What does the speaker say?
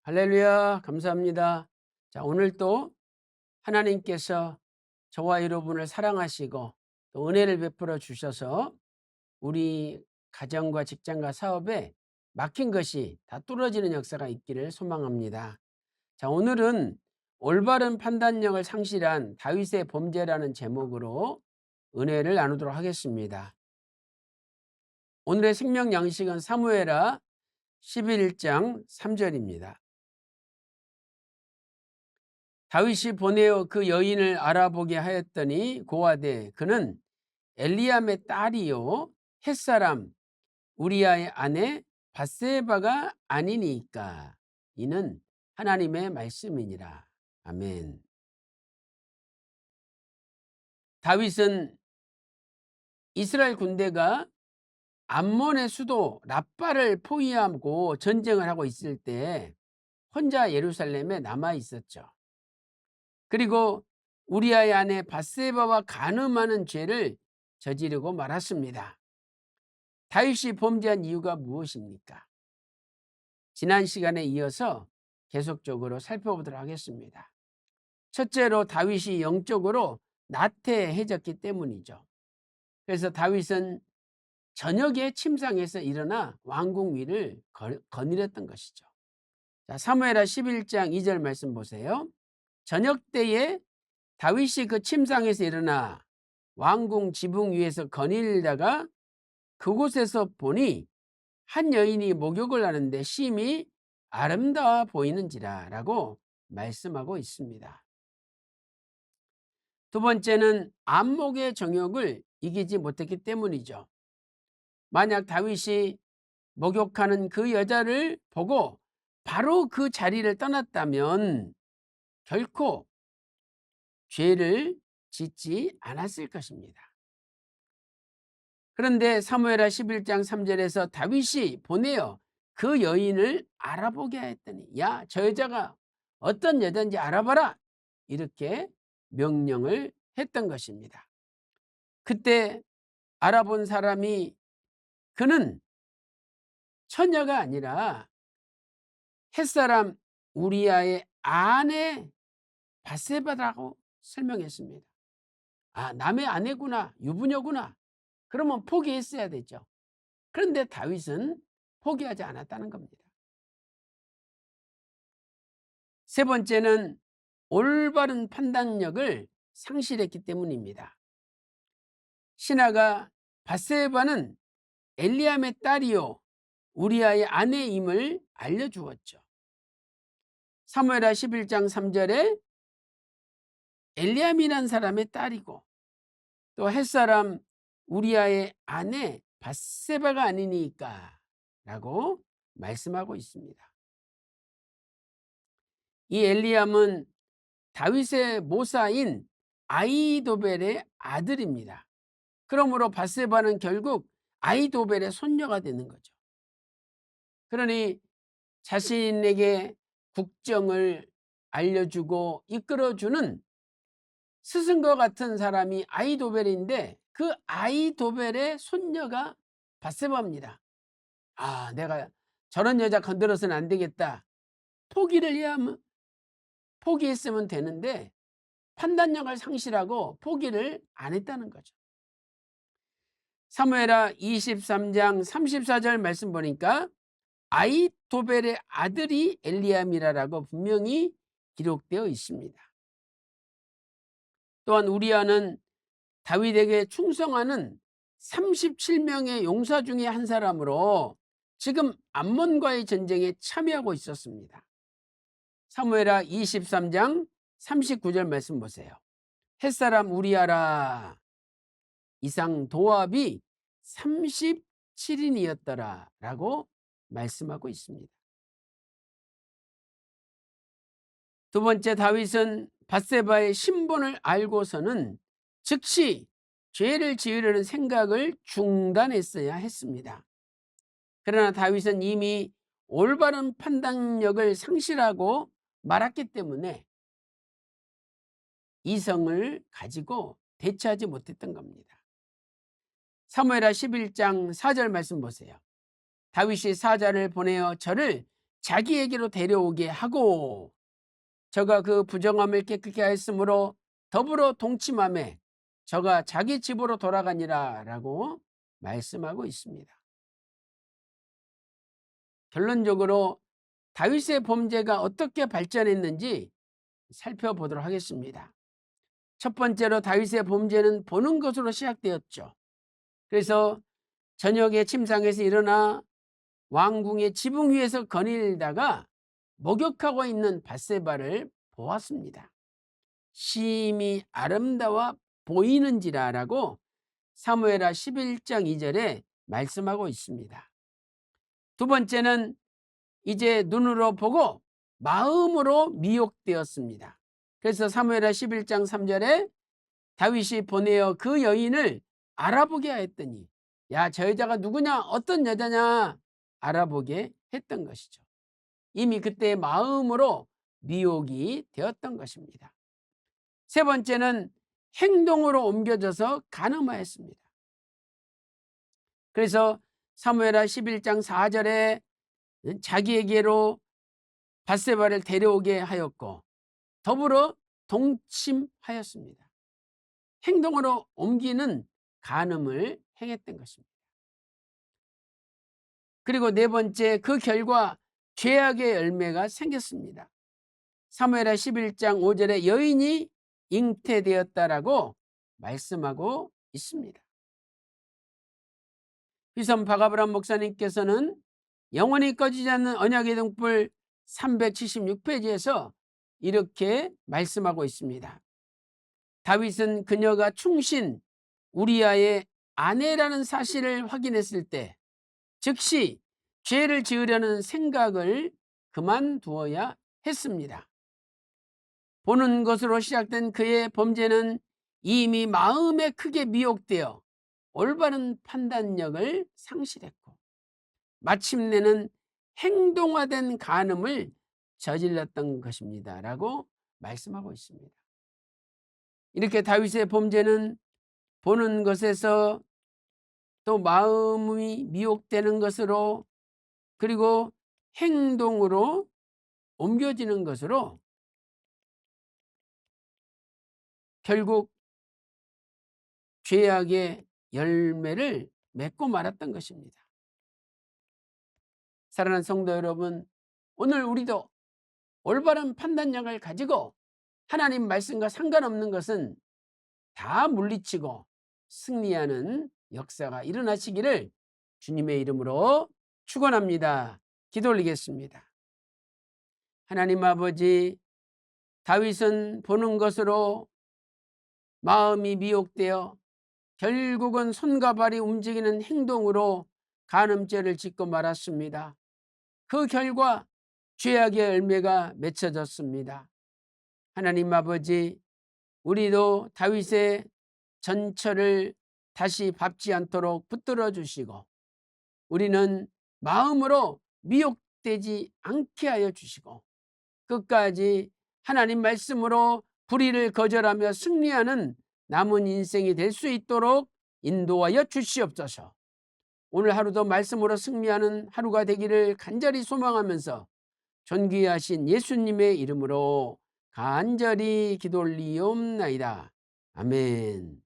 할렐루야, 감사합니다. 자, 오늘 또 하나님께서 저와 여러분을 사랑하시고 또 은혜를 베풀어 주셔서 우리 가정과 직장과 사업에 막힌 것이 다 뚫어지는 역사가 있기를 소망합니다. 자, 오늘은 올바른 판단력을 상실한 다윗의 범죄라는 제목으로 은혜를 나누도록 하겠습니다. 오늘의 생명 양식은 사무엘하 11장 3절입니다. 다윗이 보내어 그 여인을 알아보게 하였더니 고하되 그는 엘리암의 딸이요 햇사람 우리아의 아내 밧세바가 아니니까. 이는 하나님의 말씀이니라. 아멘. 다윗은 이스라엘 군대가 암몬의 수도 라빠를 포위하고 전쟁을 하고 있을 때 혼자 예루살렘에 남아 있었죠. 그리고 우리아의 아내 밧세바와 간음하는 죄를 저지르고 말았습니다. 다윗이 범죄한 이유가 무엇입니까? 지난 시간에 이어서 계속적으로 살펴보도록 하겠습니다. 첫째로 다윗이 영적으로 나태해졌기 때문이죠. 그래서 다윗은 저녁에 침상에서 일어나 왕궁 위를 거닐었던 것이죠. 자, 사무엘하 11장 2절 말씀 보세요. 저녁 때에 다윗이 그 침상에서 일어나 왕궁 지붕 위에서 거닐다가 그곳에서 보니 한 여인이 목욕을 하는데 심히 아름다워 보이는지라 라고 말씀하고 있습니다. 두 번째는 안목의 정욕을 이기지 못했기 때문이죠. 만약 다윗이 목욕하는 그 여자를 보고 바로 그 자리를 떠났다면 결코 죄를 짓지 않았을 것입니다. 그런데 사무엘하 11장 3절에서 다윗이 보내어 그 여인을 알아보게 하였더니 야, 저 여자가 어떤 여자인지 알아봐라, 이렇게 명령을 했던 것입니다. 그때 알아본 사람이 그는 처녀가 아니라 햇사람 우리아의 아내 밧세바라고 설명했습니다. 아, 남의 아내구나, 유부녀구나. 그러면 포기했어야 되죠. 그런데 다윗은 포기하지 않았다는 겁니다. 세 번째는 올바른 판단력을 상실했기 때문입니다. 신하가 밧세바는 엘리암의 딸이요 우리아의 아내임을 알려주었죠. 사무엘하 11장 3절에 엘리암이란 사람의 딸이고 또 햇사람 우리아의 아내 밧세바가 아니니까 라고 말씀하고 있습니다. 이 엘리암은 다윗의 모사인 아히도벨의 아들입니다. 그러므로 밧세바는 결국 아히도벨의 손녀가 되는 거죠. 그러니 자신에게 국정을 알려주고 이끌어주는 스승과 같은 사람이 아히도벨인데 그 아히도벨의 손녀가 밧세바입니다. 아, 내가 저런 여자 건드려서는 안 되겠다. 포기를 해야 하면 포기했으면 되는데 판단력을 상실하고 포기를 안 했다는 거죠. 사무엘하 23장 34절 말씀 보니까 아히도벨의 아들이 엘리암이라고 분명히 기록되어 있습니다. 또한 우리아는 다윗에게 충성하는 37명의 용사 중에 한 사람으로 지금 암몬과의 전쟁에 참여하고 있었습니다. 사무엘하 23장 39절 말씀 보세요. 햇사람 우리아라 이상 도합이 37인이었더라 라고 말씀하고 있습니다. 두 번째, 다윗은 밧세바의 신분을 알고서는 즉시 죄를 지으려는 생각을 중단했어야 했습니다. 그러나 다윗은 이미 올바른 판단력을 상실하고 말았기 때문에 이성을 가지고 대처하지 못했던 겁니다. 사무엘하 11장 4절 말씀 보세요. 다윗이 사자를 보내어 저를 자기에게로 데려오게 하고 저가 그 부정함을 깨끗게 하였으므로 더불어 동침하며 저가 자기 집으로 돌아가니라 라고 말씀하고 있습니다. 결론적으로 다윗의 범죄가 어떻게 발전했는지 살펴보도록 하겠습니다. 첫 번째로 다윗의 범죄는 보는 것으로 시작되었죠. 그래서 저녁에 침상에서 일어나 왕궁의 지붕 위에서 거닐다가 목욕하고 있는 밧세바를 보았습니다. 심히 아름다워 보이는지라라고 사무엘하 11장 2절에 말씀하고 있습니다. 두 번째는 이제 눈으로 보고 마음으로 미혹되었습니다. 그래서 사무엘하 11장 3절에 다윗이 보내어 그 여인을 알아보게 하였더니 야, 저 여자가 누구냐, 어떤 여자냐 알아보게 했던 것이죠. 이미 그때 마음으로 미혹이 되었던 것입니다. 세 번째는 행동으로 옮겨져서 간음하였습니다. 그래서 사무엘하 11장 4절에 자기에게로 밧세바를 데려오게 하였고 더불어 동침하였습니다. 행동으로 옮기는 간음을 행했던 것입니다. 그리고 네 번째, 그 결과 죄악의 열매가 생겼습니다. 사무엘하 11장 5절에 여인이 잉태되었다라고 말씀하고 있습니다. 휘선 박아브람 목사님께서는 영원히 꺼지지 않는 언약의 등불 376페이지에서 이렇게 말씀하고 있습니다. 다윗은 그녀가 충신 우리아의 아내라는 사실을 확인했을 때 즉시 죄를 지으려는 생각을 그만두어야 했습니다. 보는 것으로 시작된 그의 범죄는 이미 마음에 크게 미혹되어 올바른 판단력을 상실했고 마침내는 행동화된 간음을 저질렀던 것입니다 라고 말씀하고 있습니다. 이렇게 다윗의 범죄는 보는 것에서 또 마음이 미혹되는 것으로 그리고 행동으로 옮겨지는 것으로 결국 죄악의 열매를 맺고 말았던 것입니다. 사랑하는 성도 여러분, 오늘 우리도 올바른 판단력을 가지고 하나님 말씀과 상관없는 것은 다 물리치고 승리하는 역사가 일어나시기를 주님의 이름으로 축원합니다. 기도 올리겠습니다. 하나님 아버지, 다윗은 보는 것으로 마음이 미혹되어 결국은 손과 발이 움직이는 행동으로 간음죄를 짓고 말았습니다. 그 결과 죄악의 열매가 맺혀졌습니다. 하나님 아버지, 우리도 다윗의 전철을 다시 밟지 않도록 붙들어 주시고 우리는 마음으로 미혹되지 않게 하여 주시고 끝까지 하나님 말씀으로 불의를 거절하며 승리하는 남은 인생이 될 수 있도록 인도하여 주시옵소서. 오늘 하루도 말씀으로 승리하는 하루가 되기를 간절히 소망하면서 존귀하신 예수님의 이름으로 간절히 기도 올리옵나이다. 아멘.